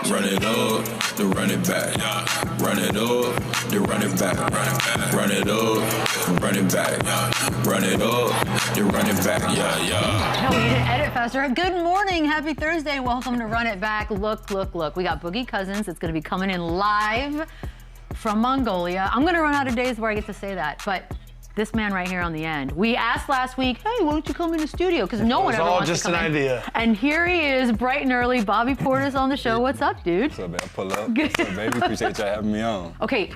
Run it up, then run it back. Run it up, then run it back. Run it up, run it back. Run it up, then run it back. No, we need to edit faster. Good morning, happy Thursday. Welcome to Run It Back. Look. We got Boogie Cousins. It's going to be coming in live from Mongolia. I'm going to run out of days where I get to say that, but this man right here on the end. We asked last week, hey, why don't you come in the studio? Because no one ever wants to come in. It was all just an idea. And here he is, bright and early, Bobby Portis on the show. What's up, dude? What's up, man? Pull up. What's up, baby? Appreciate y'all having me on. Okay,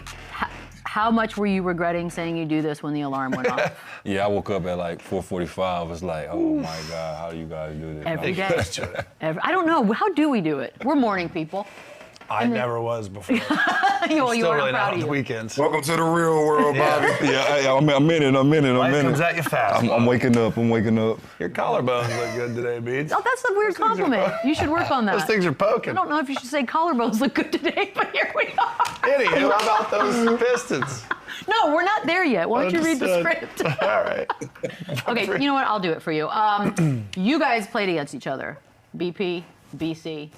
how much were you regretting saying you do this when the alarm went off? Yeah, I woke up at like 4:45. I was like, oh my God, how do you guys do this? Every day. I don't know. How do we do it? We're morning people. I never was before. You Still are really proud not of on you. the weekends. Welcome to the real world, Bobby. Yeah, I'm in it. Life comes at you fast. I'm waking up. Your collarbones look good today, Beads. Oh, that's a weird compliment. You should work on that. Those things are poking. I don't know if you should say collarbones look good today, but here we are. Anywho, how about those Pistons? No, we're not there yet. Why don't you read the script? All right. Okay, you know what? I'll do it for you. You guys played against each other. BP, BC.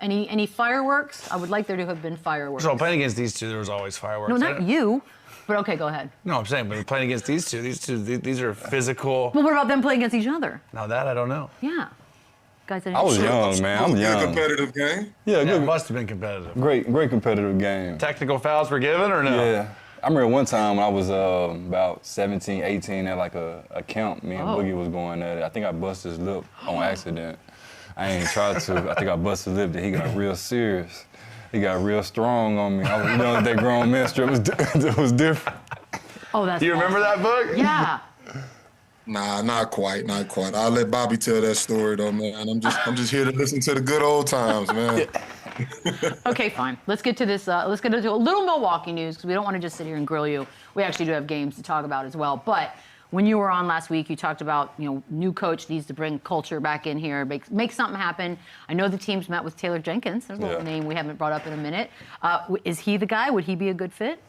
Any fireworks? I would like there to have been fireworks. So playing against these two, there was always fireworks. No, not you. But okay, go ahead. No, I'm saying, but playing against these two, these are physical. Well, what about them playing against each other? Now that I don't know. Yeah. Guys, I was young, man. I'm young. A competitive game. Yeah, It good. must have been competitive. Great competitive game. Technical fouls were given or no? Yeah. I remember one time when I was about 17, 18 at like a camp. Me and Boogie was going at it. I think I busted his lip on accident. I ain't tried to. I think I busted his lip. That he got real serious. He got real strong on me. I was, that grown man strip was different. Oh, that's. Do you remember that book? Yeah. Nah, not quite. I'll let Bobby tell that story though, man. I'm just here to listen to the good old times, man. Okay, fine. Let's get to this. Let's get into a little Milwaukee news because we don't want to just sit here and grill you. We actually do have games to talk about as well. But when you were on last week, you talked about, new coach needs to bring culture back in here, make something happen. I know the team's met with Taylor Jenkins. There's a little name we haven't brought up in a minute. Is he the guy? Would he be a good fit?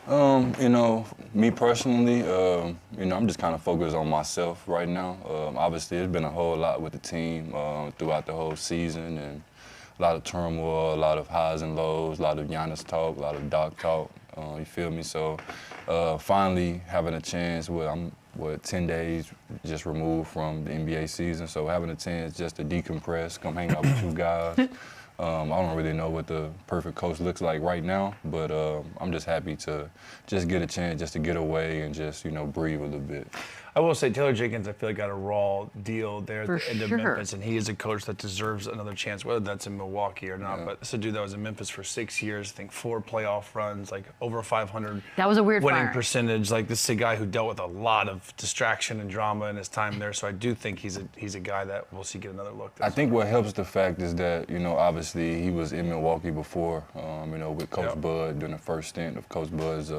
Me personally, I'm just kind of focused on myself right now. Obviously, there's been a whole lot with the team throughout the whole season, and a lot of turmoil, a lot of highs and lows, a lot of Giannis talk, a lot of Doc talk. You feel me? So finally having a chance where I'm 10 days just removed from the NBA season, so having a chance just to decompress, come hang out with you guys. I don't really know what the perfect coach looks like right now, but I'm just happy to just get a chance just to get away and just, breathe a little bit. I will say Taylor Jenkins, I feel like got a raw deal there at the end of sure. Memphis, and he is a coach that deserves another chance, whether that's in Milwaukee or not. But it's a dude that was in Memphis for 6 years, I think 4 playoff runs, like over 500 That was a weird winning firing. percentage. Like, this is a guy who dealt with a lot of distraction and drama in his time there. So I do think he's a guy that we'll see get another look. I think what helps the fact is that, obviously he was in Milwaukee before, with Coach Bud during the first stint of Coach Bud's,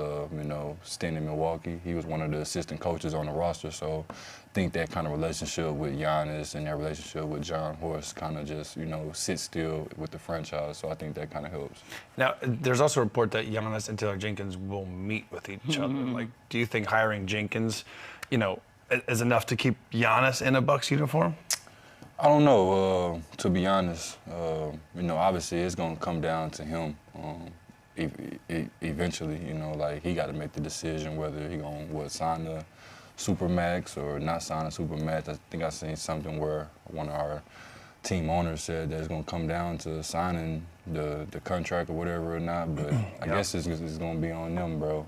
stint in Milwaukee. He was one of the assistant coaches on the roster. So I think that kind of relationship with Giannis and that relationship with John Horst kind of just, sit still with the franchise. So I think that kind of helps. Now, there's also a report that Giannis and Taylor Jenkins will meet with each other. Like, do you think hiring Jenkins, is enough to keep Giannis in a Bucks uniform? I don't know, to be honest. Obviously it's going to come down to him eventually. He got to make the decision whether he going to sign the Supermax or not sign a Supermax. I think I seen something where one of our team owners said that it's going to come down to signing the contract or whatever or not, but I guess it's going to be on them, bro.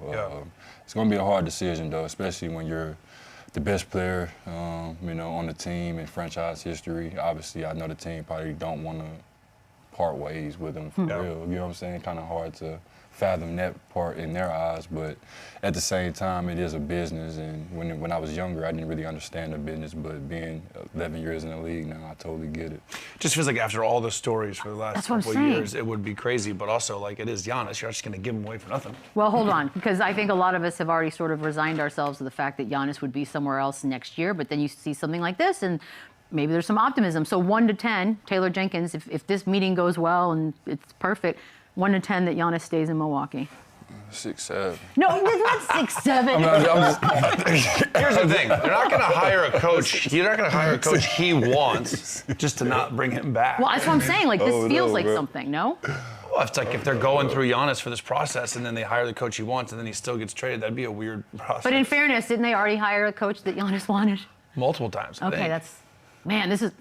It's going to be a hard decision, though, especially when you're the best player, on the team in franchise history. Obviously, I know the team probably don't want to part ways with him for real. You know what I'm saying? Kind of hard to fathom that part in their eyes, but at the same time, it is a business. And when I was younger, I didn't really understand the business, but being 11 years in the league now, I totally get it. Just feels like after all the stories for the last couple of years, it would be crazy, but also it is Giannis. You're not just going to give him away for nothing. Well, hold on, because I think a lot of us have already sort of resigned ourselves to the fact that Giannis would be somewhere else next year, but then you see something like this and maybe there's some optimism. So 1 to 10, Taylor Jenkins, if this meeting goes well and it's perfect, 1 to 10 that Giannis stays in Milwaukee. 6'7". No, it's not 6'7". Here's the thing: they're not going to hire a coach. You're not going to hire a coach he wants just to not bring him back. Well, that's what I'm saying. Like, this feels like something, no? Well, it's like if they're going through Giannis for this process and then they hire the coach he wants and then he still gets traded, that'd be a weird process. But in fairness, didn't they already hire a coach that Giannis wanted? Multiple times. I think. Man, this is,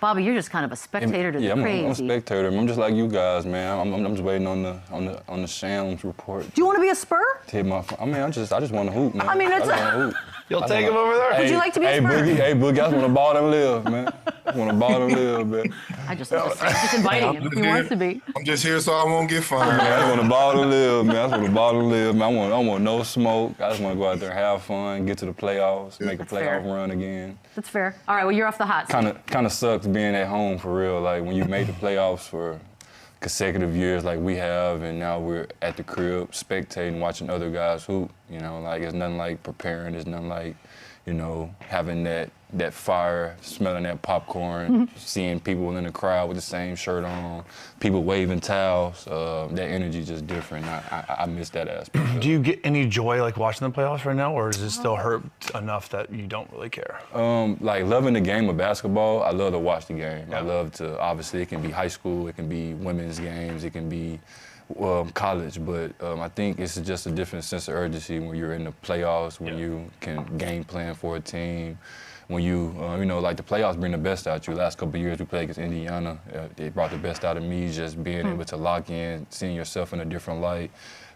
Bobby, you're just kind of a spectator to the crazy. I'm a spectator. I'm just like you guys, man. I'm just waiting on the Shams report. Do you want to be a Spur? I just want to hoop, man. I mean, that's I hoop. You'll take him over there? Would you like to be a Spur? Boogie, I just want to ball and live, man. I want to ball and live, man. I'm just inviting him. He wants to be. I'm just here so I won't get fined. I just want to ball and live, man. I just want to ball and live, man. I want no smoke. I just want to go out there and have fun, get to the playoffs, make a playoff run again. That's fair. All right, well, you're off the hot seat. Kind of sucks being at home for real. Like when you made the playoffs for consecutive years like we have, and now we're at the crib spectating, watching other guys hoop. You know, like it's nothing like preparing. It's nothing like, you know, having that fire, smelling that popcorn, seeing people in the crowd with the same shirt on, people waving towels. That energy is just different. I miss that aspect. Do you get any joy like watching the playoffs right now, or does it still hurt enough that you don't really care? Like loving the game of basketball, I love to watch the game. I love to, obviously it can be high school, it can be women's games, it can be college, but I think it's just a different sense of urgency when you're in the playoffs, when you can game plan for a team, when you, you know, like the playoffs bring the best out you. Last couple of years we played against Indiana. They brought the best out of me, just being able to lock in, seeing yourself in a different light,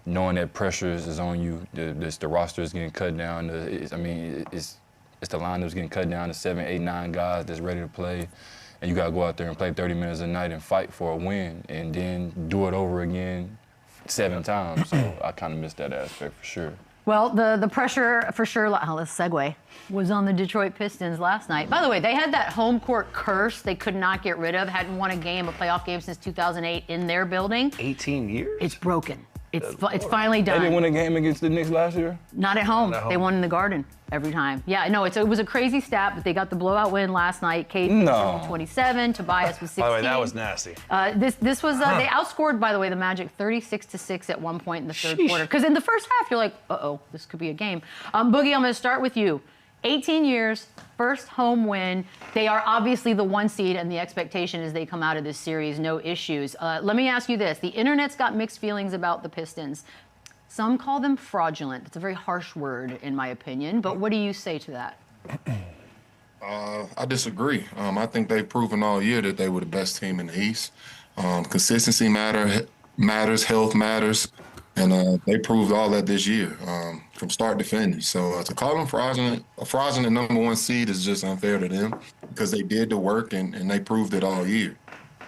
knowing that pressure is on you. The roster is getting cut down. It's the lineups getting cut down to 7, 8, 9 guys that's ready to play. And you got to go out there and play 30 minutes a night and fight for a win and then do it over again 7 times. So I kind of miss that aspect for sure. Well, the pressure for sure, let's segue, was on the Detroit Pistons last night. By the way, they had that home court curse they could not get rid of, hadn't won a playoff game since 2008 in their building. 18 years? It's broken. It's finally done. They didn't win a game against the Knicks last year? Not at home. They won in the Garden every time. Yeah, no, it was a crazy stat, but they got the blowout win last night. Cade was 27, Tobias was 16. By the way, that was nasty. This was, they outscored, by the way, the Magic 36-6 at one point in the third quarter. Because in the first half, you're like, uh-oh, this could be a game. Boogie, I'm going to start with you. 18 years, first home win. They are obviously the 1 seed, and the expectation is they come out of this series, no issues. Let me ask you this. The internet's got mixed feelings about the Pistons. Some call them fraudulent. It's a very harsh word, in my opinion, but what do you say to that? I disagree. I think they've proven all year that they were the best team in the East. Consistency matters, health matters. And they proved all that this year, from start to finish. So to call them fraudulent, a fraudulent number 1 seed is just unfair to them because they did the work and they proved it all year.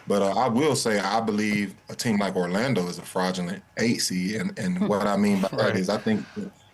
But I will say I believe a team like Orlando is a fraudulent 8 seed. And what I mean by that is I think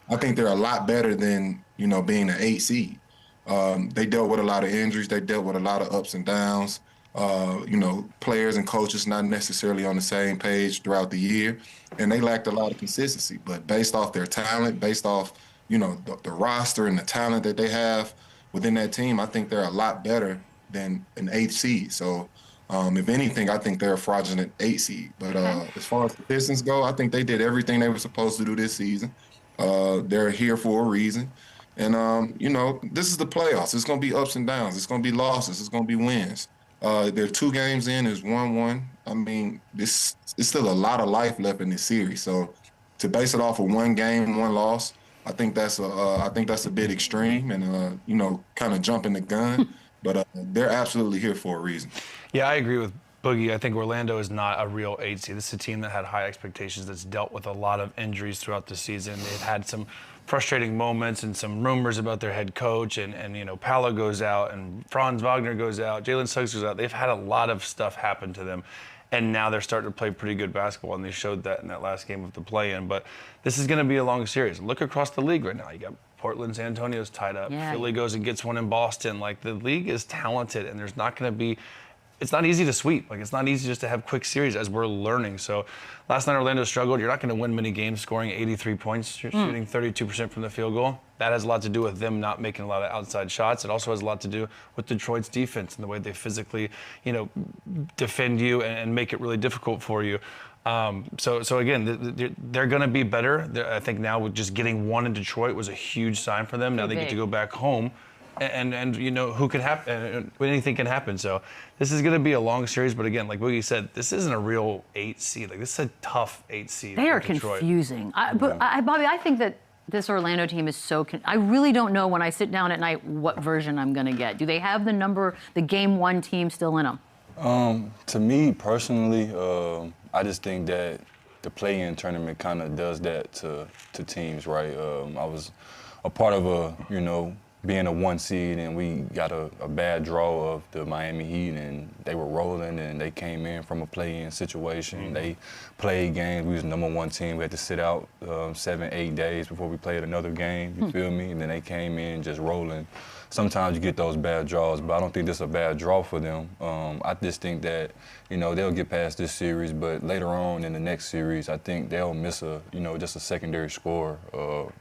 they're a lot better than, you know, being an 8 seed. They dealt with a lot of injuries. They dealt with a lot of ups and downs. You know, players and coaches not necessarily on the same page throughout the year, and they lacked a lot of consistency. But based off their talent, based off, you know, the roster and the talent that they have within that team, I think they're a lot better than an 8 seed. So, if anything, I think they're a fraudulent 8 seed. But as far as the Pistons go, I think they did everything they were supposed to do this season. They're here for a reason. And, you know, this is the playoffs. It's going to be ups and downs. It's going to be losses. It's going to be wins. They're 2 games in, is 1-1. I mean, it's still a lot of life left in this series. So to base it off of 1 game, 1 loss, I think that's a bit extreme and you know, kind of jumping the gun. But they're absolutely here for a reason. Yeah, I agree with Boogie. I think Orlando is not a real 8 seed. This is a team that had high expectations, that's dealt with a lot of injuries throughout the season. They've had some frustrating moments and some rumors about their head coach, and you know, Paolo goes out and Franz Wagner goes out, Jalen Suggs goes out. They've had a lot of stuff happen to them, and now they're starting to play pretty good basketball, and they showed that in that last game of the play-in. But this is going to be a long series. Look across the league right now. You got Portland, San Antonio's tied up. Yeah. Philly goes and gets one in Boston. Like, the league is talented, and there's not going to be, it's not easy to sweep. Like, it's not easy just to have quick series, as we're learning. So last night Orlando struggled. You're not going to win many games scoring 83 points. You're shooting 32% from the field goal. That has a lot to do with them not making a lot of outside shots. It also has a lot to do with Detroit's defense and the way they physically, you know, defend you and make it really difficult for you. So again, they're going to be better. I think now with just getting one in Detroit was a huge sign for them. Now they get to go back home, and you know who could happen. Anything can happen. So this is going to be a long series. But again, like Boogie said, this isn't a real 8 seed. Like this is a tough 8 seed. They are confusing. Bobby, I think that this Orlando team is so. I really don't know when I sit down at night what version I'm going to get. Do they have the game 1 team still in them? To me personally, I just think that the play-in tournament kind of does that to teams, right? I was a part of being a 1 seed, and we got a bad draw of the Miami Heat, and they were rolling, and they came in from a play-in situation. They played games. We was the number 1 team. We had to sit out 7-8 days before we played another game, you feel me? And then they came in just rolling. Sometimes you get those bad draws, but I don't think this is a bad draw for them. I just think that, they'll get past this series, but later on in the next series, I think they'll miss just a secondary scorer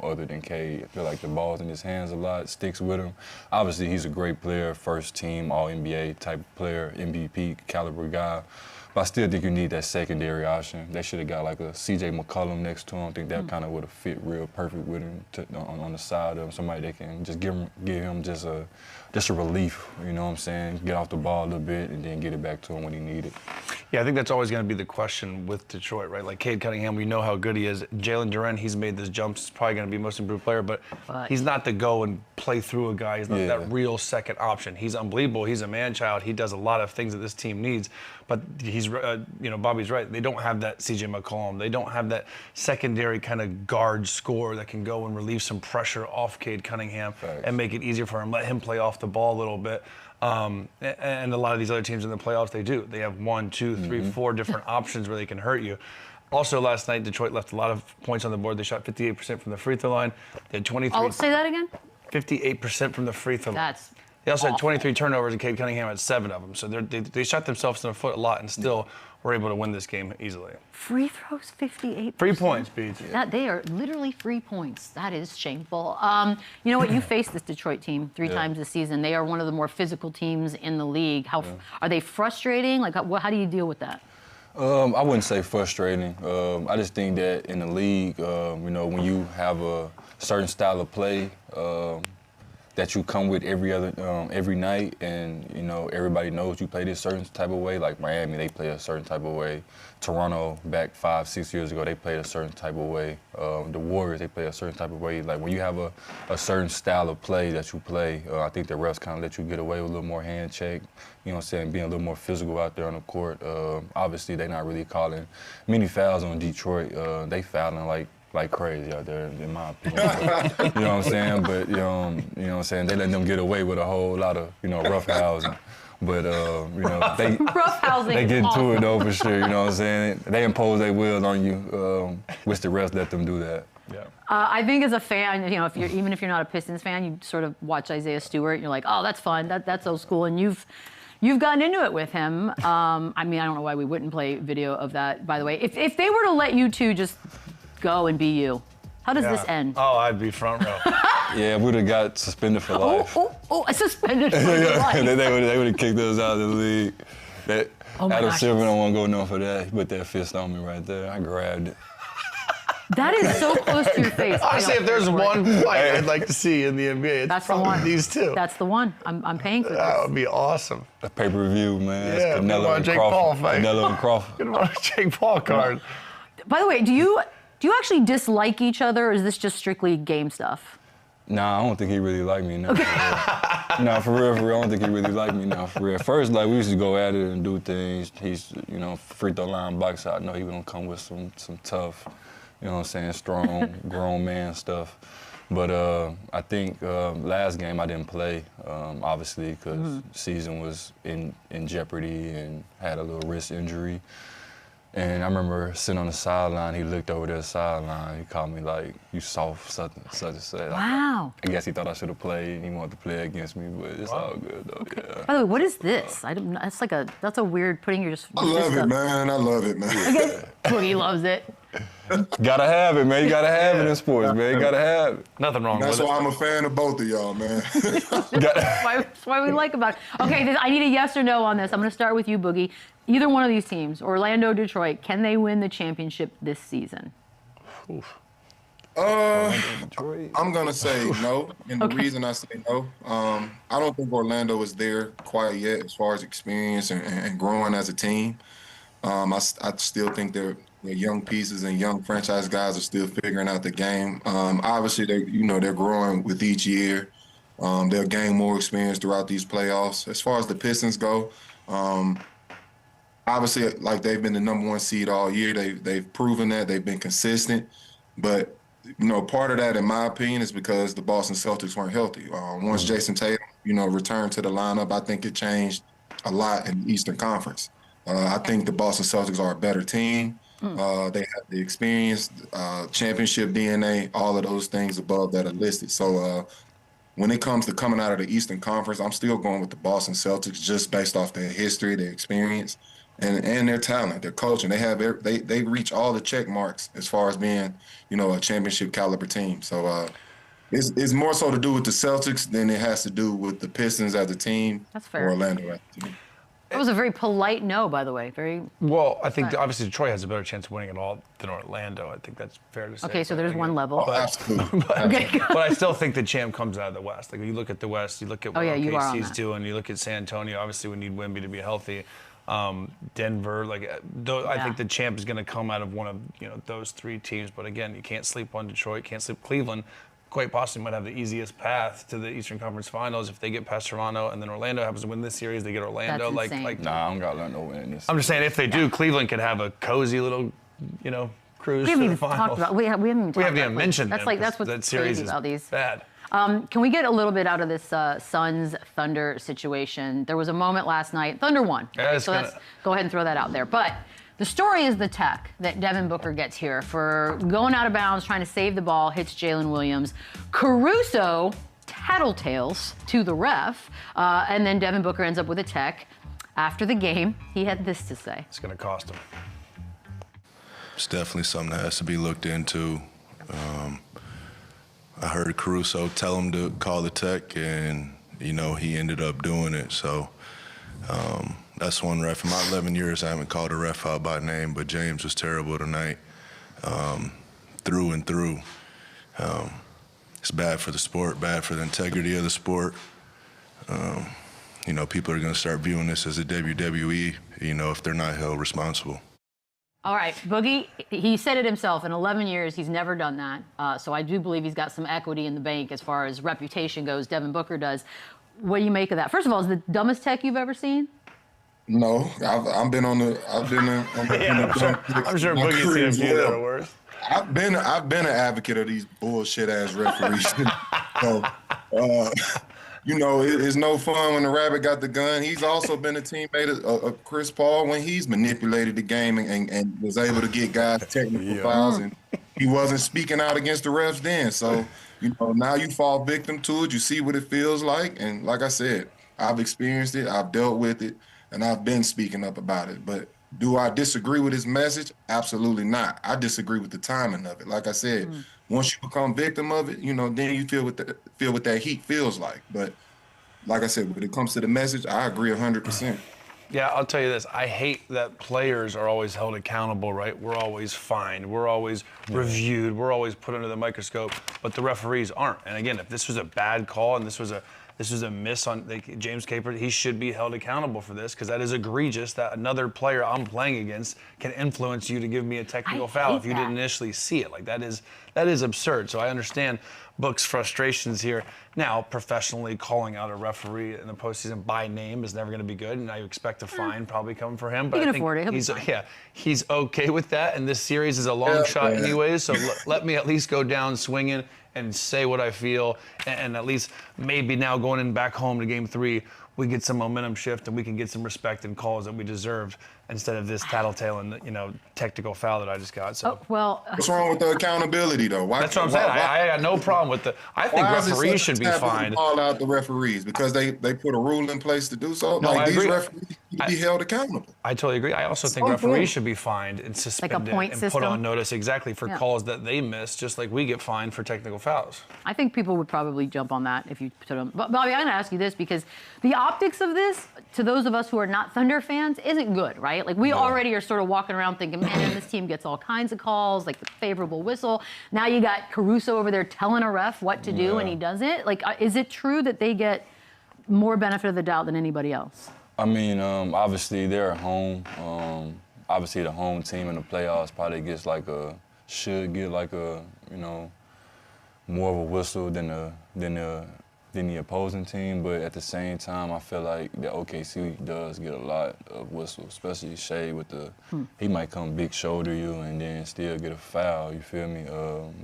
other than Cade. I feel like the ball's in his hands a lot, sticks with him. Obviously, he's a great player, first team, All-NBA type player, MVP caliber guy. But I still think you need that secondary option. They should have got like a C.J. McCollum next to him. I think that kind of would have fit real perfect with him on the side of him. Somebody that can just give him just a relief, you know what I'm saying? Get off the ball a little bit and then get it back to him when he needs it. Yeah, I think that's always going to be the question with Detroit, right? Like Cade Cunningham, we know how good he is. Jalen Duren, he's made this jump. He's probably going to be most improved player, but he's not the go and play through a guy. He's not that real second option. He's unbelievable. He's a man-child. He does a lot of things that this team needs. But he's, Bobby's right. They don't have that C.J. McCollum. They don't have that secondary kind of guard scorer that can go and relieve some pressure off Cade Cunningham and make it easier for him. Let him play off the ball a little bit. And a lot of these other teams in the playoffs, they do. They have 1, 2, 3, 4 different options where they can hurt you. Also, last night, Detroit left a lot of points on the board. They shot 58% from the free throw line. They had 23. Oh, say that again? 58% from the free throw line. They also had 23 turnovers, and Cade Cunningham had 7 of them. So they shot themselves in the foot a lot and still were able to win this game easily. Free throws, 58%. 3 points, Beats. They are literally 3 points. That is shameful. You know what? You faced this Detroit team 3 times this season. They are one of the more physical teams in the league. Are they frustrating? Like, how do you deal with that? I wouldn't say frustrating. I just think that in the league, when you have a certain style of play, that you come with every night, and everybody knows you play this certain type of way. Like Miami, they play a certain type of way. Toronto, back 5-6 years ago, they played a certain type of way. The Warriors, they play a certain type of way. Like when you have a certain style of play that you play, I think the refs kind of let you get away with a little more hand check. You know what I'm saying? Being a little more physical out there on the court. Obviously, they're not really calling many fouls on Detroit. They fouling like crazy out there, in my opinion. But, you know what I'm saying? But, you know what I'm saying? They letting them get away with a whole lot of, rough housing. But, they get into it, though, for sure. You know what I'm saying? They impose their will on you, which the refs let them do that. Yeah. I think as a fan, even if you're not a Pistons fan, you sort of watch Isaiah Stewart, you're like, oh, that's fun. That's old school. And you've gotten into it with him. I mean, I don't know why we wouldn't play video of that, by the way. If they were to let you two just go and be you, how does this end? Oh, I'd be front row. Yeah, we would have got suspended for life. Suspended for life. They would have kicked us out of the league. Adam Silver don't want to go no for that. He put that fist on me right there. I grabbed it. That is so close to your face. Honestly, if there's one fight I'd like to see in the NBA, it's probably these two. That's the one. I'm paying for this. That would be awesome. A pay-per-view, man. Yeah, Canelo and Crawford. Canelo and Crawford. Get him on a Jake Paul card. By the way, do you actually dislike each other, or is this just strictly game stuff? Nah, I don't think he really liked me now. Nah, for real, I don't think he really liked me now, for real. First, we used to go at it and do things. He's, free throw line box out. I know he was gonna come with some tough, strong, grown man stuff. But I think last game I didn't play, obviously, because season was in jeopardy and had a little wrist injury. And I remember sitting on the sideline, he looked over the sideline, he called me like, you soft, such and such. Wow. I guess he thought I should have played, and he wanted to play against me, but it's all good though, yeah. By the way, what is this? That's a weird putting your I love it, man. I love it, man. Okay. Boogie loves it. Gotta have it, man. You gotta have it in sports, man. You gotta have it. Nothing wrong with it. That's why I'm a fan of both of y'all, man. That's why we like about it. Okay, I need a yes or no on this. I'm going to start with you, Boogie. Either one of these teams, Orlando, Detroit, can they win the championship this season? I'm gonna say no, and the reason I say no, I don't think Orlando is there quite yet as far as experience and growing as a team. I still think they're young pieces and young franchise guys are still figuring out the game. Obviously, they're growing with each year. They'll gain more experience throughout these playoffs. As far as the Pistons go, obviously, like they've been the #1 seed all year. They've proven that they've been consistent, but part of that, in my opinion, is because the Boston Celtics weren't healthy. Once Jason Tatum, returned to the lineup, I think it changed a lot in the Eastern Conference. I think the Boston Celtics are a better team. They have the experience, championship DNA, all of those things above that are listed. So when it comes to coming out of the Eastern Conference, I'm still going with the Boston Celtics just based off their history, their experience, and their talent, their coaching. They reach all the check marks as far as being, a championship caliber team. So it's more so to do with the Celtics than it has to do with the Pistons as a team. That's fair. Or Orlando as a team. That was a very polite no, by the way. Very well. I think obviously Detroit has a better chance of winning it all than Orlando. I think that's fair to say. Okay, so there's one level. Absolutely. But I still think the champ comes out of the West. Like, you look at the West, you look at what OKC's doing, you look at San Antonio. Obviously, we need Wemby to be healthy. Denver, I think the champ is going to come out of one of those three teams. But again, you can't sleep on Detroit, can't sleep Cleveland. Quite possibly might have the easiest path to the Eastern Conference Finals if they get past Toronto, and then Orlando happens to win this series. They get Orlando. That's insane. Nah, I don't got Orlando winning this. I'm just saying, if they do, Cleveland could have a cozy little, cruise We haven't to even the finals. talked about. We haven't even talked about. mentioned That's them. that's what's that series crazy is about these. bad. Can we get a little bit out of this Suns Thunder situation? There was a moment last night. Thunder won. Yeah, so let's go ahead and throw that out there. But the story is the tech that Devin Booker gets here for going out of bounds, trying to save the ball, hits Jalen Williams. Caruso tattletales to the ref, and then Devin Booker ends up with a tech. After the game, he had this to say. It's going to cost him. It's definitely something that has to be looked into. I heard Caruso tell him to call the tech, and, he ended up doing it. So that's one ref. In my 11 years, I haven't called a ref out by name, but James was terrible tonight, through and through. It's bad for the sport, bad for the integrity of the sport. People are going to start viewing this as a WWE, if they're not held responsible. All right, Boogie, he said it himself. In 11 years, he's never done that. So I do believe he's got some equity in the bank as far as reputation goes. Devin Booker does. What do you make of that? First of all, is it the dumbest tech you've ever seen? No, I've been on the. I'm sure Boogie's seen a few that are worse. I've been an advocate of these bullshit ass referees. So, it's no fun when the rabbit got the gun. He's also been a teammate of Chris Paul when he's manipulated the game and was able to get guys technical fouls, and he wasn't speaking out against the refs then. So, now you fall victim to it. You see what it feels like, and like I said, I've experienced it. I've dealt with it, and I've been speaking up about it. But do I disagree with his message? Absolutely not. I disagree with the timing of it. Like I said, once you become victim of it, then you feel what that heat feels like. But like I said, when it comes to the message, I agree 100%. Yeah, I'll tell you this. I hate that players are always held accountable, right? We're always fined. We're always reviewed. We're always put under the microscope, but the referees aren't. And again, if this was a bad call and this was a miss on James Capers, he should be held accountable for this, because that is egregious that another player I'm playing against can influence you to give me a technical foul if you didn't initially see it. Like, that is absurd. So I understand Book's frustrations here. Now, professionally calling out a referee in the postseason by name is never going to be good, and I expect a fine probably coming for him. But he can I think afford it. he's okay with that, and this series is a long shot anyways, so let me at least go down swinging and say what I feel, and at least maybe now going in back home to Game 3, we get some momentum shift and we can get some respect and calls that we deserved. instead of this tattletale and technical foul that I just got. So what's wrong with the accountability though? That's what I'm saying. I got no problem with I think referees should be fined. Call out the referees because they put a rule in place to do so. No, these referees need to be held accountable. I totally agree. I also think referees should be fined and suspended and put on notice exactly for calls that they miss, just like we get fined for technical fouls. I think people would probably jump on that if you put them. But Bobby, I'm going to ask you this because the optics of this, to those of us who are not Thunder fans, isn't good, right? Like we already are sort of walking around thinking, man, this team gets all kinds of calls, like the favorable whistle. Now you got Caruso over there telling a ref what to do and he doesn't. Like, is it true that they get more benefit of the doubt than anybody else? I mean, obviously they're at home. Obviously the home team in the playoffs probably gets should get more of a whistle than the opposing team, but at the same time, I feel like the OKC does get a lot of whistles, especially Shea with he might come big shoulder you and then still get a foul, you feel me?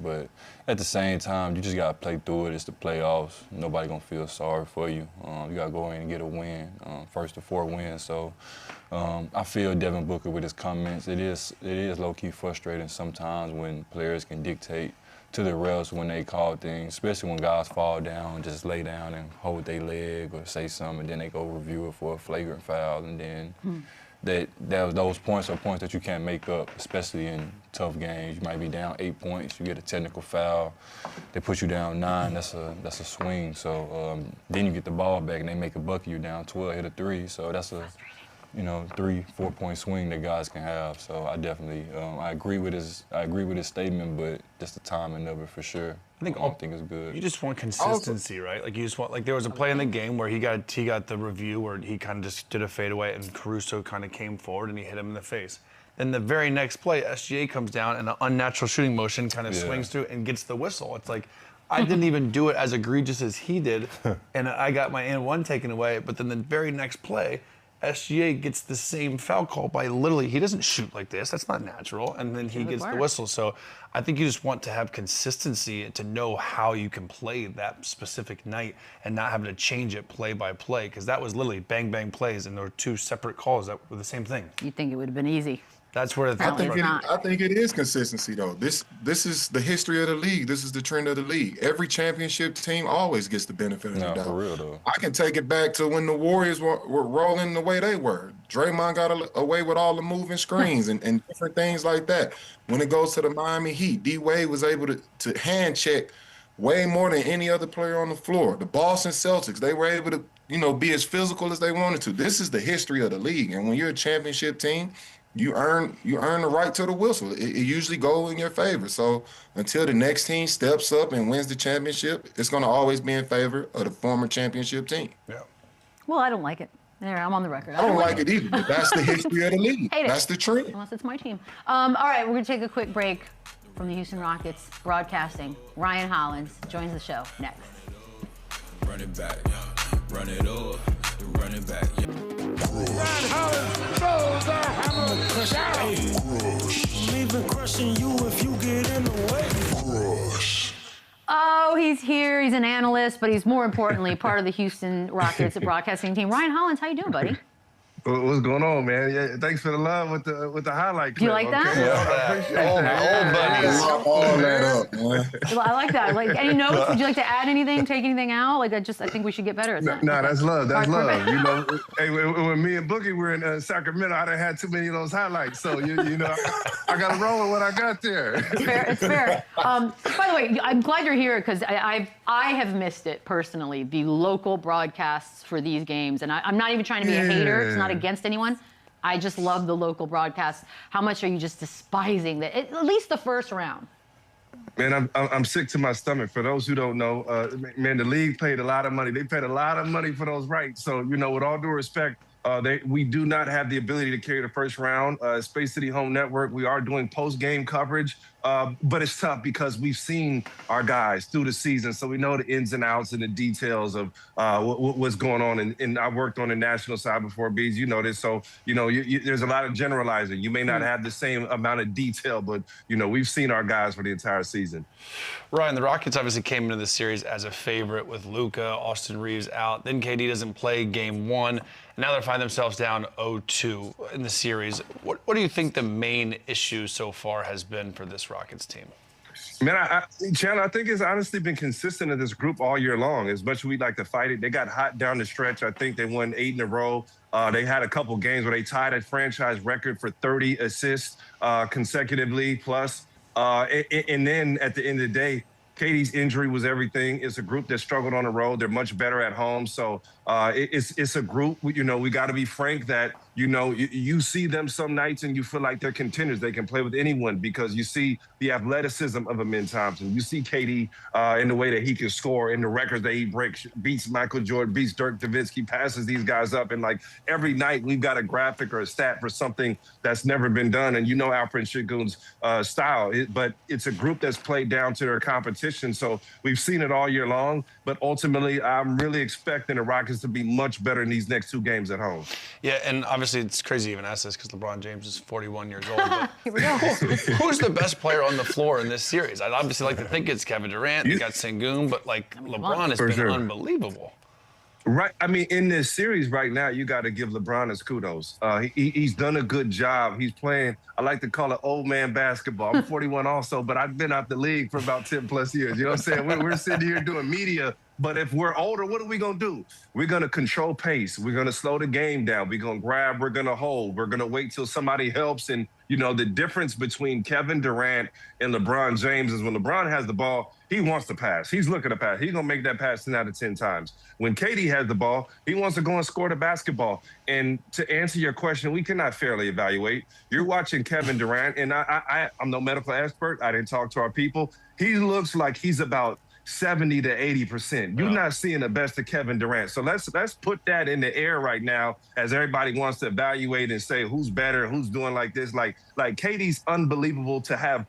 But at the same time, you just gotta play through it. It's the playoffs. Nobody gonna feel sorry for you. You gotta go in and get a win, first to 4 wins. So I feel Devin Booker with his comments. It is low-key frustrating sometimes when players can dictate to the refs when they call things, especially when guys fall down, just lay down and hold their leg or say something, and then they go review it for a flagrant foul, and then those points are points that you can't make up, especially in tough games. You might be down 8 points, you get a technical foul, they put you down 9, that's a swing. So then you get the ball back and they make a bucket, you down 12, hit a 3, so that's a 3-4 point swing that guys can have. So I definitely I agree with his statement, but just the timing of it for sure. I don't think it's good. You just want consistency, right? Like you just want there was a play in the game where he got the review where he kind of just did a fadeaway and Caruso kind of came forward and he hit him in the face. Then the very next play, SGA comes down and an unnatural shooting motion kind of swings through and gets the whistle. It's like, I didn't even do it as egregious as he did, and I got my and-1 taken away. But then the very next play, SGA gets the same foul call by he doesn't shoot like this. That's not natural. And then he gets the whistle. So I think you just want to have consistency and to know how you can play that specific night and not having to change it play by play, because that was literally bang, bang plays, and there were 2 separate calls that were the same thing. You'd think it would have been easy. That's where I think it is consistency, though. This is the history of the league. This is the trend of the league. Every championship team always gets the benefit of the doubt. For real, though. I can take it back to when the Warriors were rolling the way they were. Draymond got away with all the moving screens and different things like that. When it goes to the Miami Heat, D-Wade was able to hand check way more than any other player on the floor. The Boston Celtics, they were able to, be as physical as they wanted to. This is the history of the league. And when you're a championship team, you earn the right to the whistle. It usually goes in your favor. So until the next team steps up and wins the championship, it's going to always be in favor of the former championship team. Yeah. Well, I don't like it. There, I'm on the record. I don't like it either, but that's the history of the league. That's the trend. Unless it's my team. All right, we're going to take a quick break from the Houston Rockets broadcasting. Ryan Hollins joins the show next. Run it back, run it up, run it back. Ryan Hollins throws a hammer down. I'm even crushing you if you get in the way. Oh, he's here. He's an analyst, but he's more importantly part of the Houston Rockets broadcasting team. Ryan Hollins, how you doing, buddy? What's going on, man? Yeah, thanks for the love with the highlight clip. Do you like that? Okay? I appreciate that. All that up, man. Well, I like that. Like, any notes? Would you like to add anything? Take anything out? Like, I think we should get better at that. No, that's love. That's right, love. Hey, when me and Boogie were in Sacramento, I done had too many of those highlights. So I got to roll with what I got there. It's fair. By the way, I'm glad you're here because I have missed it personally. The local broadcasts for these games, and I'm not even trying to be a hater. It's not against anyone. I just love the local broadcasts. How much are you just despising that? At least the first round. Man, I'm sick to my stomach. For those who don't know, man, the league paid a lot of money. They paid a lot of money for those rights. So, with all due respect, we do not have the ability to carry the first round. Space City Home Network, we are doing post-game coverage, but it's tough because we've seen our guys through the season, so we know the ins and outs and the details of what's going on. And I worked on the national side before, Bees, you know this. So, there's a lot of generalizing. You may not have the same amount of detail, but, we've seen our guys for the entire season. Ryan, the Rockets obviously came into the series as a favorite with Luka, Austin Reeves out. Then KD doesn't play game 1. Now they find themselves down 0-2 in the series. What do you think the main issue so far has been for this Rockets team? Man, Chandler, I think it's honestly been consistent in this group all year long. As much as we'd like to fight it, they got hot down the stretch. I think they won 8 in a row. They had a couple games where they tied a franchise record for 30 assists consecutively plus. And then at the end of the day, KD's injury was everything. It's a group that struggled on the road. They're much better at home. So it's a group, we got to be frank that, you see them some nights and you feel like they're contenders. They can play with anyone because you see the athleticism of Amin Thompson. You see KD in the way that he can score, in the records that he breaks, beats Michael Jordan, beats Dirk Nowitzki, passes these guys up. And like every night we've got a graphic or a stat for something that's never been done. And Alperen Şengün's style, but it's a group that's played down to their competition. So we've seen it all year long. But ultimately, I'm really expecting the Rockets to be much better in these next 2 games at home. Yeah, and obviously it's crazy to even ask this because LeBron James is 41 years old. But Here we go. who's the best player on the floor in this series? I'd obviously like to think it's Kevin Durant. They got Şengün, but LeBron has been unbelievable. Right. I mean, in this series right now, you got to give LeBron his kudos. He's done a good job. He's playing, I like to call it old man basketball. I'm 41 also, but I've been out the league for about 10 plus years. You know what I'm saying? We're sitting here doing media, but if we're older, what are we going to do? We're going to control pace. We're going to slow the game down. We're going to grab. We're going to hold. We're going to wait till somebody helps. And, the difference between Kevin Durant and LeBron James is when LeBron has the ball, he wants to pass. He's looking to pass. He's going to make that pass 10 out of 10 times. When KD has the ball, he wants to go and score the basketball. And to answer your question, we cannot fairly evaluate. You're watching Kevin Durant, and I'm no medical expert. I didn't talk to our people. He looks like he's about 70 to 80%. You're not seeing the best of Kevin Durant. So let's put that in the air right now as everybody wants to evaluate and say who's better, who's doing like this. Like KD's unbelievable to have.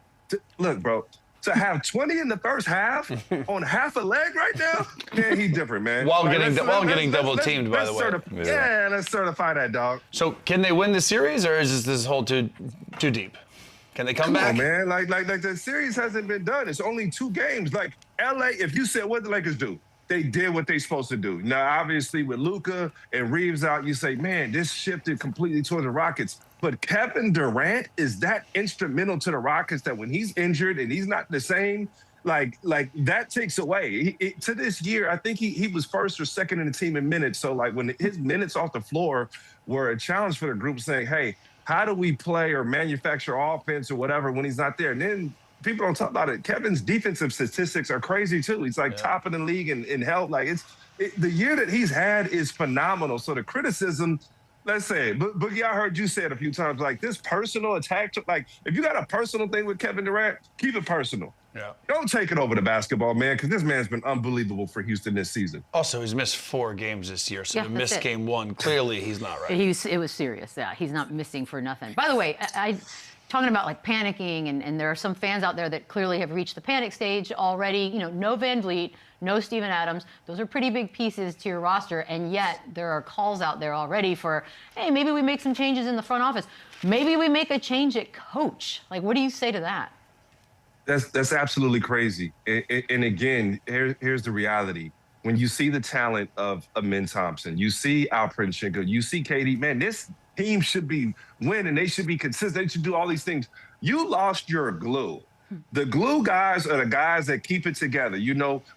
Look, bro, to have 20 in the first half on half a leg right now, man, he's different, man. While getting double teamed, by the way. Yeah, let's certify that, dog. So can they win the series, or is this hole too deep? Can they come back? On, man. Like the series hasn't been done. It's only 2 games. Like LA, if you said what the Lakers do, they did what they're supposed to do. Now, obviously, with Luka and Reeves out, you say, man, this shifted completely towards the Rockets. But Kevin Durant is that instrumental to the Rockets that when he's injured and he's not the same, like that takes away. To this year, I think he was first or second in the team in minutes. So, like, when his minutes off the floor were a challenge for the group saying, hey, how do we play or manufacture offense or whatever when he's not there? And then people don't talk about it. Kevin's defensive statistics are crazy, too. He's like top of the league in help. Like, the year that he's had is phenomenal. So the criticism, let's say, Boogie, I heard you say it a few times, like this personal attack, like if you got a personal thing with Kevin Durant, keep it personal. Yeah. Don't take it over to basketball, man, because this man's been unbelievable for Houston this season. Also, he's missed 4 games this year, so to miss game 1, clearly he's not right. It was serious, yeah. He's not missing for nothing. By the way, talking about like panicking, and there are some fans out there that clearly have reached the panic stage already. No Van Vliet, no Steven Adams. Those are pretty big pieces to your roster, and yet there are calls out there already for, hey, maybe we make some changes in the front office. Maybe we make a change at coach. Like, what do you say to that? That's absolutely crazy. And again, here's the reality. When you see the talent of Amin Thompson, you see Alperen Şengün, you see KD, man, this team should be winning. They should be consistent. They should do all these things. You lost your glue. The glue guys are the guys that keep it together.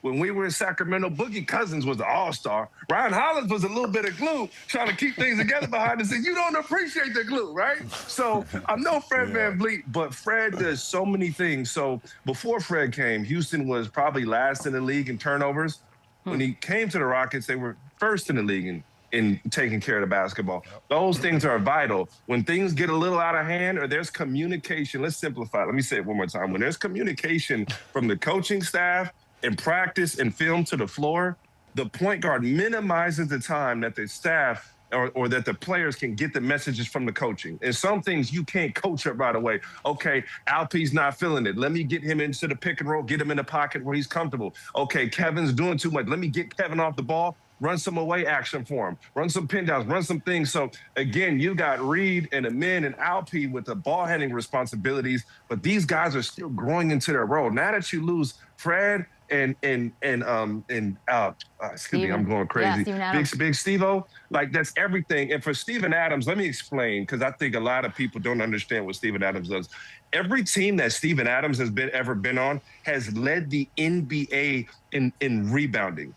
When we were in Sacramento, Boogie Cousins was the all-star. Ryan Hollins was a little bit of glue trying to keep things together behind the scenes. You don't appreciate the glue, right? So I'm no Fred Van Vliet, but Fred does so many things. So before Fred came, Houston was probably last in the league in turnovers. When he came to the Rockets, they were first in the league in taking care of the basketball. Those things are vital. When things get a little out of hand or there's communication, let's simplify it. Let me say it one more time. When there's communication from the coaching staff in practice and film to the floor, the point guard minimizes the time that the staff or that the players can get the messages from the coaching. And some things you can't coach up right away. Okay, Alpe's not feeling it. Let me get him into the pick and roll, get him in the pocket where he's comfortable. Okay, Kevin's doing too much. Let me get Kevin off the ball. Run some away action for him. Run some pin downs, run some things. So, again, you got Reed and Amin and Alpe with the ball handling responsibilities, but these guys are still growing into their role. Now that you lose Fred, excuse me, I'm going crazy. Yeah, Big Steve-O, like that's everything. And for Steven Adams, let me explain, because I think a lot of people don't understand what Steven Adams does. Every team that Steven Adams has ever been on has led the NBA in rebounding.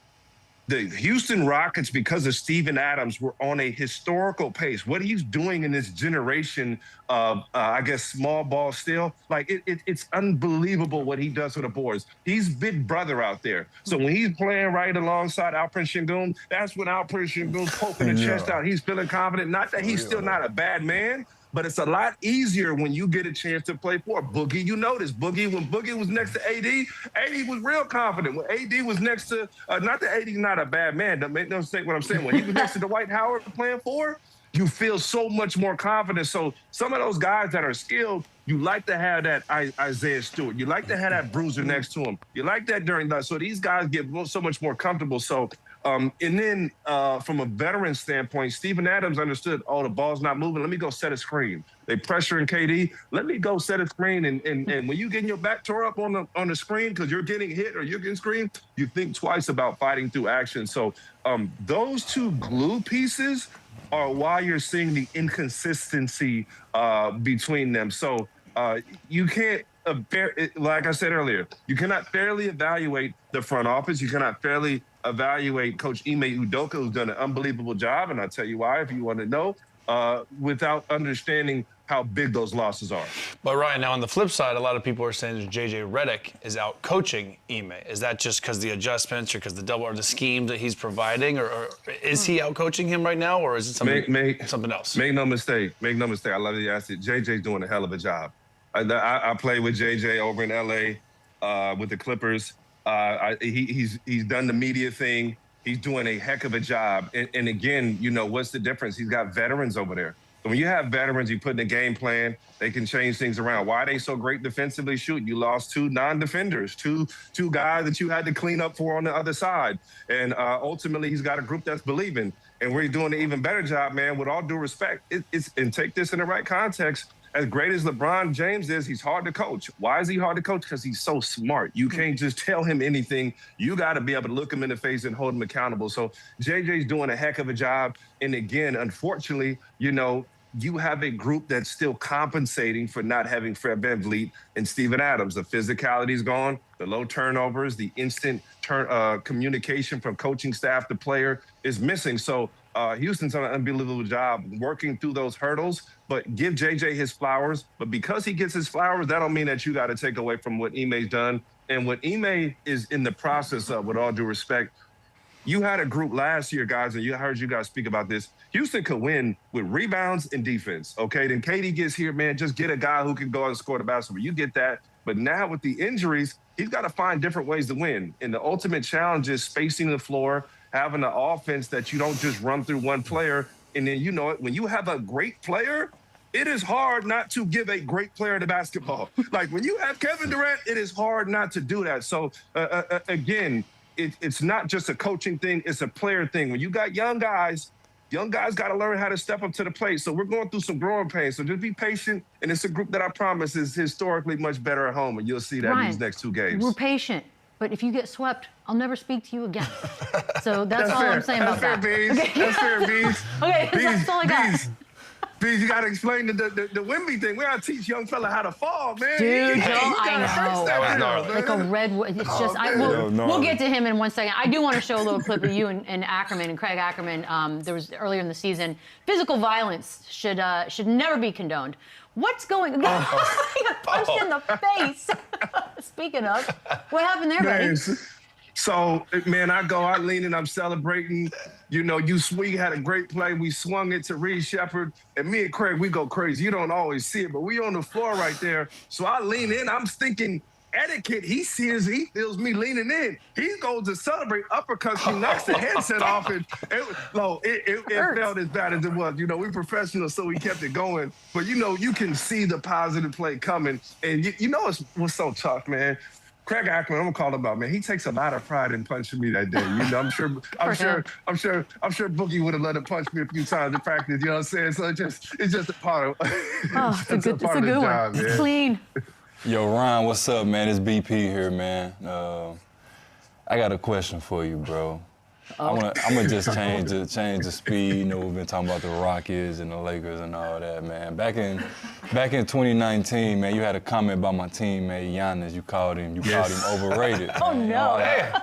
The Houston Rockets, because of Steven Adams, were on a historical pace. What he's doing in this generation of, I guess, small ball still, like it's unbelievable what he does for the boards. He's big brother out there. So when he's playing right alongside Alperen Şengün, that's when Alperen Şengün's poking the chest out. He's feeling confident. Not that he's still not a bad man, but it's a lot easier when you get a chance to play for Boogie. You notice Boogie, when Boogie was next to AD was real confident. When AD was next to, not that AD's not a bad man, don't make no mistake what I'm saying. When he was next to Dwight Howard playing for, you feel so much more confident. So some of those guys that are skilled, you like to have that Isaiah Stewart. You like to have that bruiser next to him. You like that during that. So these guys get so much more comfortable. So, and then from a veteran standpoint, Steven Adams understood, oh, the ball's not moving. Let me go set a screen. They pressuring KD. Let me go set a screen. And when you getting your back tore up on the screen because you're getting hit or you're getting screened, you think twice about fighting through action. So those two glue pieces are why you're seeing the inconsistency between them. So you can't, like I said earlier, you cannot fairly evaluate the front office. You cannot fairly evaluate Coach Ime Udoka, who's done an unbelievable job, and I'll tell you why if you want to know, without understanding how big those losses are. But Ryan, now on the flip side, a lot of people are saying that JJ Redick is out coaching Ime. Is that just because the adjustments or because the double or the scheme that he's providing, or is he out coaching him right now, or is it something else? Make no mistake. I love that you asked it. JJ's doing a hell of a job. I played with JJ over in LA with the Clippers. He's done the media thing. He's doing a heck of a job. And again, you know, what's the difference? He's got veterans over there. So when you have veterans, you put in a game plan, they can change things around. Why are they so great defensively? Shoot, you lost two non-defenders, two guys that you had to clean up for on the other side. And ultimately, he's got a group that's believing. And we're doing an even better job, man, with all due respect. And take this in the right context. As great as LeBron James is, he's hard to coach. Why is he hard to coach? Because he's so smart. You can't just tell him anything. You got to be able to look him in the face and hold him accountable. So JJ's doing a heck of a job. And again, unfortunately, you know, you have a group that's still compensating for not having Fred VanVleet and Steven Adams. The physicality's gone, the low turnovers, the instant communication from coaching staff to player is missing. So Houston's done an unbelievable job working through those hurdles, but give JJ his flowers. But because he gets his flowers, that don't mean that you got to take away from what Ime's done. And what Ime is in the process of, with all due respect, you had a group last year, guys, and I heard you guys speak about this. Houston could win with rebounds and defense, okay? Then KD gets here, man, just get a guy who can go out and score the basketball. You get that. But now with the injuries, he's got to find different ways to win. And the ultimate challenge is spacing the floor, having an offense that you don't just run through one player. And then, you know it, when you have a great player, it is hard not to give a great player the basketball. Like when you have Kevin Durant, it is hard not to do that. So, again, it's not just a coaching thing, it's a player thing. When you got young guys got to learn how to step up to the plate. So we're going through some growing pains. So just be patient. And it's a group that I promise is historically much better at home. And you'll see that Ryan, in these next two games. We're patient. But if you get swept, I'll never speak to you again. So that's all fair. I'm saying about that. Bees. Okay. That's fair, Bees. Okay, that's all I got. Bees, you got to explain the Wemby thing. We got to teach young fella how to fall, man. Dude, I know. Like a redwood. It's just, we'll get to him in 1 second. I do want to show a little clip of you and Ackerman and Craig Ackerman. There was earlier in the season. Physical violence should never be condoned. What's going on? He got punched in the face. Speaking of, what happened there, buddy? So, man, I lean and I'm celebrating. You know, we had a great play. We swung it to Reed Shepherd. And me and Craig, we go crazy. You don't always see it, but we on the floor right there. So I lean in. I'm thinking etiquette. He feels me leaning in. He goes to celebrate uppercuts. He knocks the headset off. And it felt as bad as it was. You know, we're professionals, so we kept it going. But, you know, you can see the positive play coming. And, you know, what's so tough, man? Craig Ackerman, I'm gonna call him out, man. He takes a lot of pride in punching me that day. You know, I'm sure Boogie would have let him punch me a few times in practice. You know what I'm saying? So it's just a part of. It's a good one. It's clean. Yo, Ryan, what's up, man? It's BP here, man. I got a question for you, bro. I'm gonna just change the speed. You know, we've been talking about the Rockets and the Lakers and all that, man. Back in 2019, man, you had a comment about my teammate Giannis. You called him overrated. Oh man. no!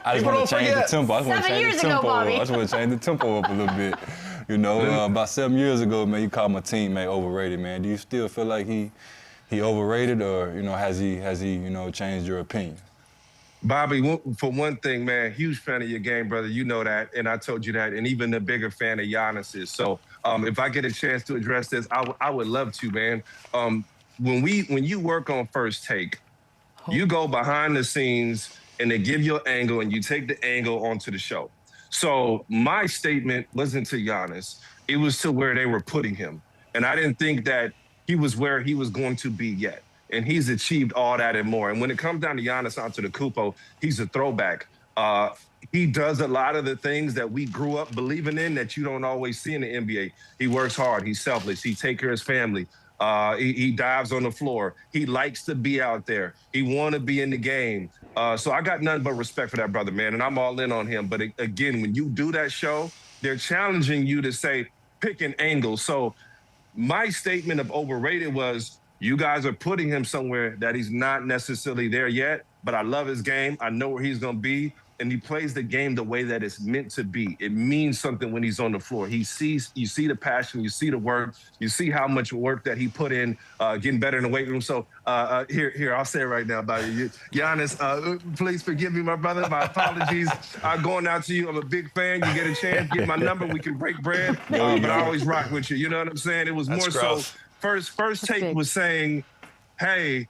I just want to change the tempo. I just want to 7 change years the tempo. ago, Bobby. I just want to change the tempo up a little bit. You know, about 7 years ago, man, you called my teammate overrated, man. Do you still feel like he overrated, or you know, has he you know changed your opinion? Bobby, for one thing, man, huge fan of your game, brother. You know that, and I told you that, and even a bigger fan of Giannis's. So if I get a chance to address this, I would love to, man. When you work on First Take, you go behind the scenes and they give you an angle and you take the angle onto the show. So my statement wasn't to Giannis. It was to where they were putting him. And I didn't think that he was where he was going to be yet. And he's achieved all that and more. And when it comes down to Giannis Antetokounmpo, he's a throwback. He does a lot of the things that we grew up believing in that you don't always see in the NBA. He works hard. He's selfless. He takes care of his family. He dives on the floor. He likes to be out there. He want to be in the game. So I got nothing but respect for that brother, man, and I'm all in on him. But again, when you do that show, they're challenging you to say, pick an angle. So my statement of overrated was, you guys are putting him somewhere that he's not necessarily there yet, but I love his game. I know where he's going to be, and he plays the game the way that it's meant to be. It means something when he's on the floor. You see the passion, you see the work, you see how much work that he put in, getting better in the weight room. So here, I'll say it right now, about you. Giannis, please forgive me, my brother. My apologies are going out to you. I'm a big fan. You get a chance, get my number, we can break bread. But I always rock with you. You know what I'm saying? It was more so. First Take was saying, hey,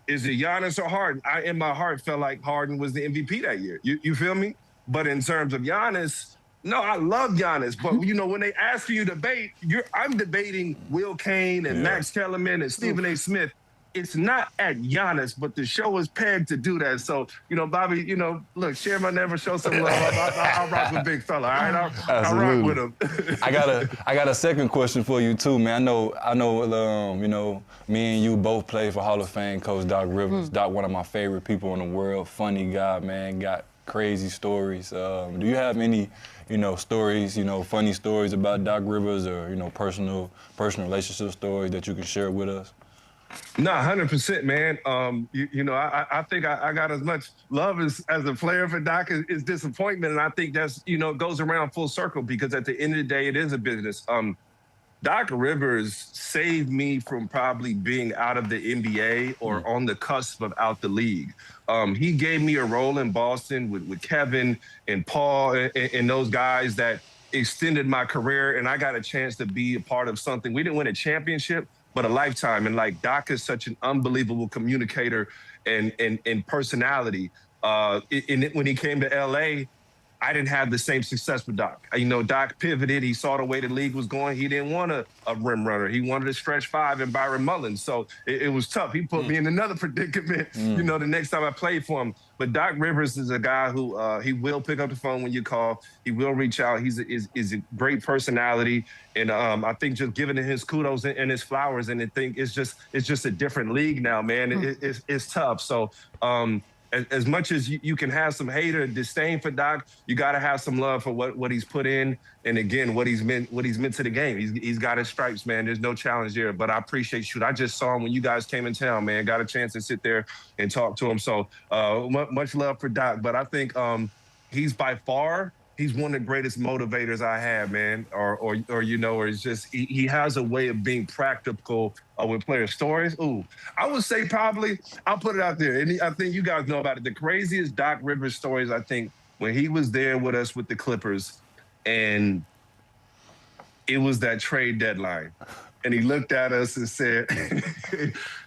is it Giannis or Harden? I, in my heart, felt like Harden was the MVP that year. You feel me? But in terms of Giannis, no, I love Giannis. But, you know, when they ask you to debate, I'm debating Will Kane and Max Kellerman and Stephen A. Smith. It's not at Giannis, but the show is pegged to do that. So, you know, Bobby, you know, look, share my never show some love. I'll rock with big fella, all right? I'll rock with him. I got a second question for you too, man. I know, you know, me and you both played for Hall of Fame coach Doc Rivers. Doc, one of my favorite people in the world, funny guy, man, got crazy stories. Do you have any, you know, stories, you know, funny stories about Doc Rivers, or, you know, personal relationship stories that you can share with us? No, 100%, man. You know, I think I got as much love as a player for Doc is disappointment, and I think that's, you know, goes around full circle, because at the end of the day, it is a business. Doc Rivers saved me from probably being out of the NBA or on the cusp of out the league. He gave me a role in Boston with Kevin and Paul and those guys that extended my career, and I got a chance to be a part of something. We didn't win a championship, but a lifetime. And like, Doc is such an unbelievable communicator and personality. When he came to LA, I didn't have the same success with Doc. You know, Doc pivoted. He saw the way the league was going. He didn't want a rim runner. He wanted a stretch five and Byron Mullins. So it was tough. He put me in another predicament, you know, the next time I played for him. But Doc Rivers is a guy who he will pick up the phone when you call. He will reach out. He's a great personality. And I think just giving him his kudos and his flowers, and I think it's just a different league now, man. It's tough. So as much as you can have some hate or disdain for Doc, you got to have some love for what he's put in, and again, what he's meant to the game. He's got his stripes, man. There's no challenge there. But I appreciate you. I just saw him when you guys came in town, man. Got a chance to sit there and talk to him. So much love for Doc. But I think he's by far, he's one of the greatest motivators I have, man. Or you know, or it's just he has a way of being practical with player stories. Ooh, I would say probably, I'll put it out there, and I think you guys know about it. The craziest Doc Rivers stories, I think, when he was there with us with the Clippers, and it was that trade deadline. And he looked at us and said,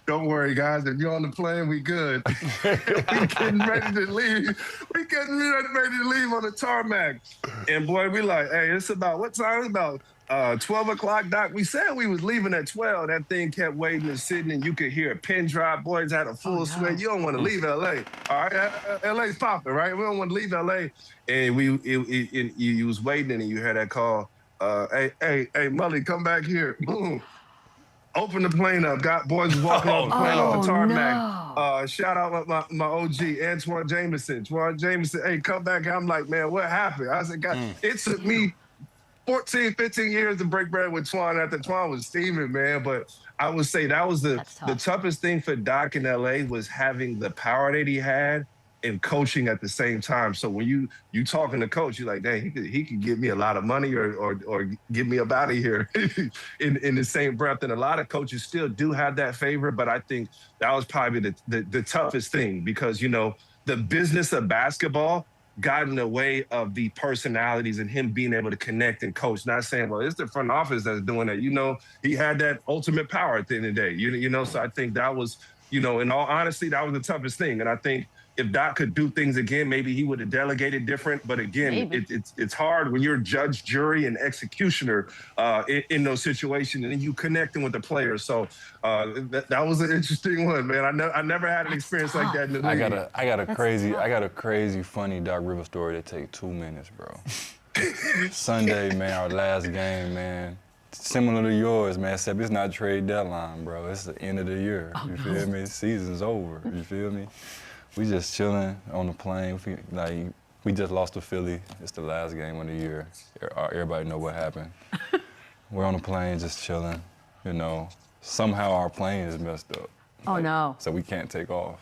don't worry, guys. If you're on the plane, we good. We getting ready to leave. We getting ready to leave on the tarmac. And, boy, we like, hey, it's about, what time? It's about 12 o'clock, Doc. We said we was leaving at 12. That thing kept waiting and sitting, and you could hear a pin drop. Boys had a full sweat. You don't want to leave L.A. All right? L.A.'s popping, right? We don't want to leave L.A. And you was waiting, and you heard that call. Hey, Mully, come back here. Boom. Open the plane up. Got boys walking off the plane on the tarmac. No. Shout out my OG, Antoine Jameson. Hey, come back. I'm like, man, what happened? I said, God, it took me 14, 15 years to break bread with Twan after Twan was steaming, man. But I would say that was the toughest thing for Doc in LA was having the power that he had and coaching at the same time. So when you talking to coach, you're like, dang, he could give me a lot of money or get me up out of here in the same breath. And a lot of coaches still do have that favor, but I think that was probably the toughest thing because, you know, the business of basketball got in the way of the personalities and him being able to connect and coach. Not saying, well, it's the front office that's doing that. You know, he had that ultimate power at the end of the day. You know, so I think that was, you know, in all honesty, that was the toughest thing. And I think if Doc could do things again, maybe he would have delegated different. But again, it's hard when you're judge, jury, and executioner in those situations, and then you connecting with the players. So that was an interesting one, man. I never had an experience like that in the league. I got a crazy, funny Doc Rivers story that take 2 minutes, bro. Sunday, man, our last game, man. Similar to yours, man, except it's not trade deadline, bro. It's the end of the year. You feel me? Season's over. You feel me? We just chilling on the plane. We just lost to Philly. It's the last game of the year. Everybody know what happened. We're on the plane just chilling. You know, somehow our plane is messed up. Oh, no. So we can't take off.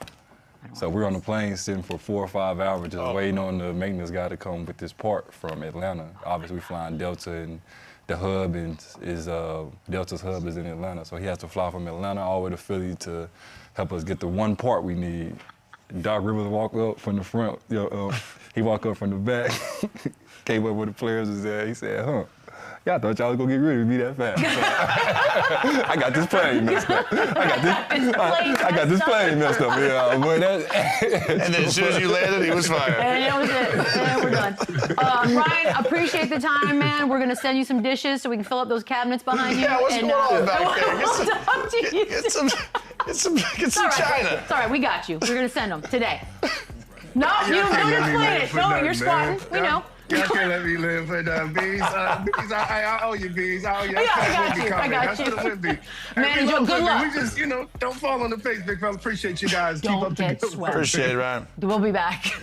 So we're on the plane sitting for 4 or 5 hours just waiting on the maintenance guy to come with this part from Atlanta. Obviously, we're flying Delta, and the hub Delta's hub is in Atlanta. So he has to fly from Atlanta all the way to Philly to help us get the one part we need. Doc Rivers walked up from the front. He walked up from the back, came up with the players was there. He said, y'all thought y'all was gonna get rid of me that fast. So, I got this plane messed up. I got this plane messed up. Yeah, boy, and then as soon as you landed, he was fired. And that was it. And we're done. Ryan, appreciate the time, man. We're gonna send you some dishes so we can fill up those cabinets behind you. Yeah, what's going on back there? We'll talk to you. Get some China. It's all right, we got you. We're gonna send them today. No, you don't explain it. No, you're squatting. We know. Y'all can't let me live for the bees. Bees, I owe you, bees. I owe you. I got you. Man, Joe, good luck. We just, don't fall on the face, big fella. Appreciate you guys. Don't Keep up get the good swept. Appreciate it, Ryan. We'll be back.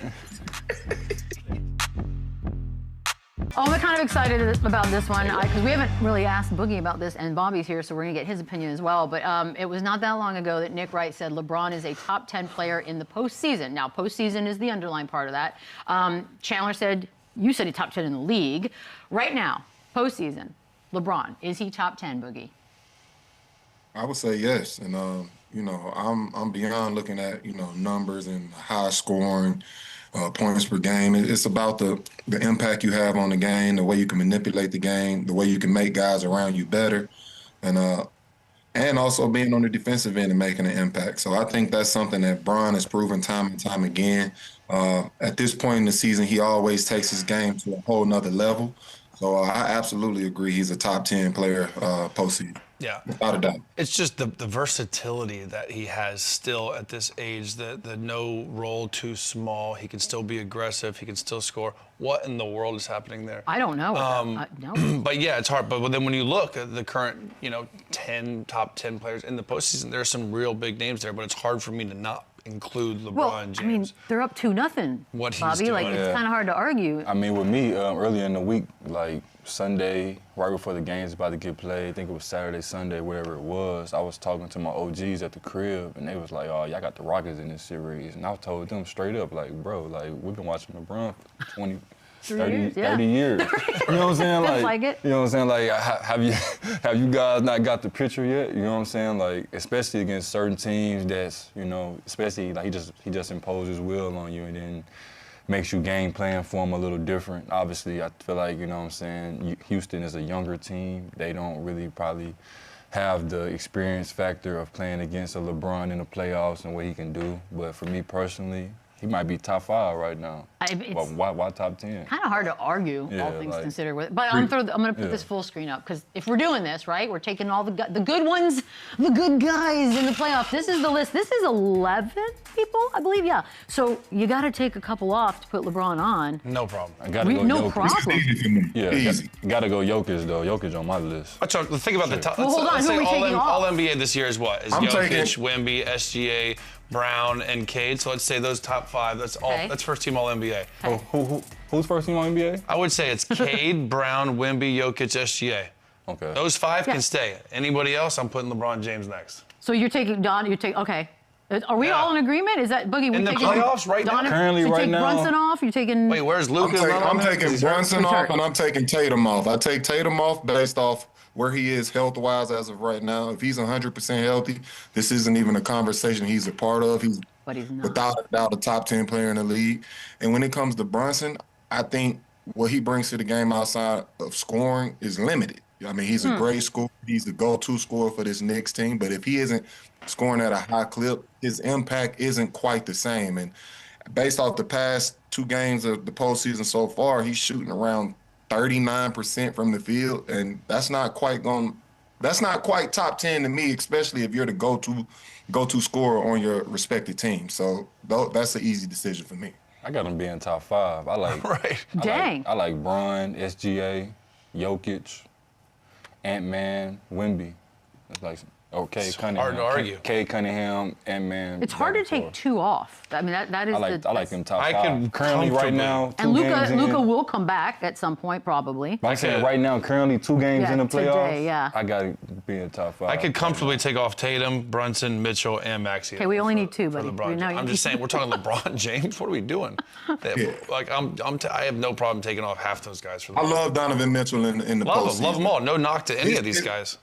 Oh, I'm kind of excited about this one because we haven't really asked Boogie about this, and Bobby's here, so we're going to get his opinion as well. But it was not that long ago that Nick Wright said LeBron is a top 10 player in the postseason. Now, postseason is the underlying part of that. Chandler said, you said he's top 10 in the league. Right now, postseason, LeBron, is he top 10, Boogie? I would say yes. And, I'm beyond looking at, numbers and high scoring, points per game. It's about the impact you have on the game, the way you can manipulate the game, the way you can make guys around you better, and also being on the defensive end and making an impact. So I think that's something that Bron has proven time and time again. At this point in the season, he always takes his game to a whole nother level. So I absolutely agree he's a top 10 player postseason. Yeah. Without a doubt. It's just the versatility that he has still at this age, the no role too small. He can still be aggressive. He can still score. What in the world is happening there? I don't know. No. But yeah, it's hard. But then when you look at the current, top 10 players in the postseason, there are some real big names there, but it's hard for me to not include LeBron James. I mean, they're up 2-0. What he's Bobby, doing. it's kind of hard to argue. I mean, with me, earlier in the week, like Sunday, right before the game's about to get played, I think it was Saturday, Sunday, whatever it was, I was talking to my OGs at the crib, and they was like, oh, y'all got the Rockets in this series. And I told them straight up, like, bro, like, we've been watching LeBron for 20, 30 years. You know what I'm saying? Like it. You know what I'm saying? Like, have you guys not got the picture yet? You know what I'm saying? Like, especially against certain teams that's, especially like he just imposes will on you and then makes you game plan for them a little different. Obviously, I feel like, you know what I'm saying, Houston is a younger team. They don't really probably have the experience factor of playing against a LeBron in the playoffs and what he can do. But for me personally, he might be top 5 right now. It's why top 10? kind of hard to argue, all things considered. But I'm going to put this full screen up because if we're doing this, right, we're taking all the good ones, the good guys in the playoffs. This is the list. This is 11 people, I believe, yeah. So you got to take a couple off to put LeBron on. No problem. I got to go no Jokic. problem. Yeah, got to go Jokic, though. Jokic on my list. Think about the top. Well, hold on, who are we taking off? All NBA this year is what? Is Jokic, Wemby, SGA, Brown, and Cade. So let's say those top 5. That's all. Okay. That's first team All NBA. Okay. Who's first team on NBA? I would say it's Cade, Brown, Wemby, Jokic, SGA. Okay. Those 5 can stay. Anybody else? I'm putting LeBron James next. So you're taking Don. Okay. Are we all in agreement? Is that Boogie? In the playoffs right now? Currently, you right take now. Brunson off. You're taking. Wait, where's Luka? I'm taking Brunson off, and I'm taking Tatum off. I take Tatum off based off where he is health-wise as of right now. If he's 100% healthy, this isn't even a conversation he's a part of. He's But he's not. without a doubt a top 10 player in the league. And when it comes to Brunson, I think what he brings to the game outside of scoring is limited. I mean, he's a great scorer. He's the go-to scorer for this Knicks team. But if he isn't scoring at a high clip, his impact isn't quite the same. And based off the past 2 games of the postseason so far, he's shooting around 39% from the field, and that's not quite top 10 to me, especially if you're the go-to scorer on your respective team. So that's an easy decision for me. I got him being top 5. I like. Right. Dang. I like Bron, SGA, Jokic, Ant-Man, Wemby. It's like Cade Cunningham. Hard to argue. Cade Cunningham, Ant-Man. It's hard to take 2 off. I mean, that is I like him top 5. I can currently right now. And Luka will come back at some point, probably. Like I said, right now, currently 2 games in the playoffs. Today, yeah. I got to be in top 5. I could comfortably take off Tatum, Brunson, Mitchell, and Maxey. Okay, we only need 2, buddy. LeBron. I'm just saying, we're talking LeBron James. What are we doing? Like, I have no problem taking off half those guys for the I love Donovan Mitchell in the postseason. Love them all. No knock to any of these guys.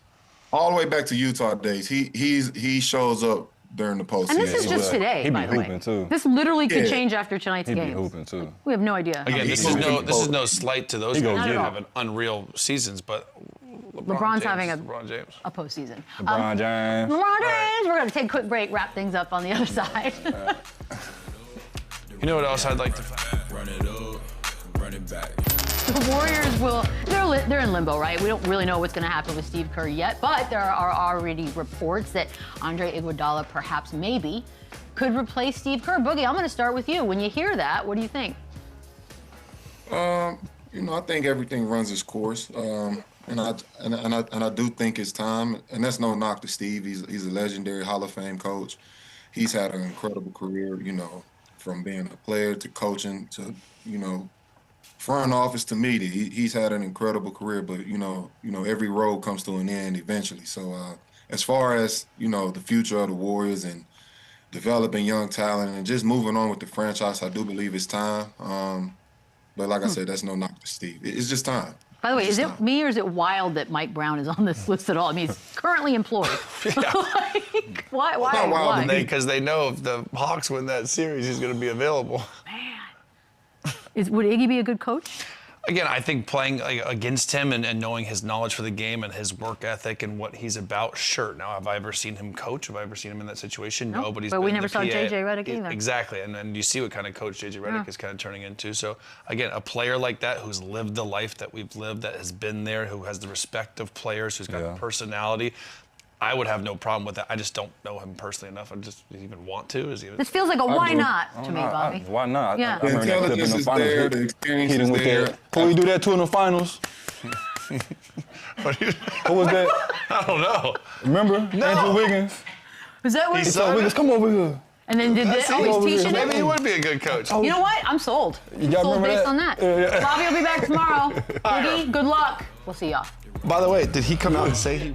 All the way back to Utah days, he shows up during the postseason. And this is just today, by the way. Too. This literally could change after tonight's He be game. hooping too. We have no idea. Again, this is no slight to those guys who at all. have an unreal seasons, but LeBron's having LeBron James. a postseason. LeBron James. LeBron James. We're going to take a quick break, wrap things up on the other side. You know what else I'd like to find? Run it up, run it back. The Warriors they're in limbo, right? We don't really know what's going to happen with Steve Kerr yet, but there are already reports that Andre Iguodala maybe could replace Steve Kerr. Boogie, I'm going to start with you. When you hear that, what do you think? I think everything runs its course. And I do think it's time. And that's no knock to Steve. He's a legendary Hall of Fame coach. He's had an incredible career, from being a player to coaching to, front office to media. He's had an incredible career, but every road comes to an end eventually. So as far as the future of the Warriors and developing young talent and just moving on with the franchise, I do believe it's time. But like I said, that's no knock to Steve. It's just time. By the way, is it me or is it wild that Mike Brown is on this list at all? I mean, he's currently employed. Like, why? Because they know if the Hawks win that series, he's going to be available. Man. Would Iggy be a good coach? Again, I think playing against him and knowing his knowledge for the game and his work ethic and what he's about, sure. Now, have I ever seen him coach? Have I ever seen him in that situation? No, but we never saw J.J. Redick either. Exactly, and you see what kind of coach J.J. Redick is kind of turning into. So, again, a player like that who's lived the life that we've lived, that has been there, who has the respect of players, who's got personality, I would have no problem with that. I just don't know him personally enough. Does he even want to? This feels like a why not to me, Bobby. Why not? Yeah. I heard that clip in the finals. There, the experience is there. Who we do that to in the finals? Who was that? I don't know. Remember? Andrew Wiggins. Is that what He he said? said? Wiggins, come over here. And then he's teaching Maybe he him? would be a good coach. You know what? I'm sold. Y'all Sold remember based that? on that. Yeah. Bobby will be back tomorrow. Boogie, good luck. We'll see y'all. By the way, did he come out and say he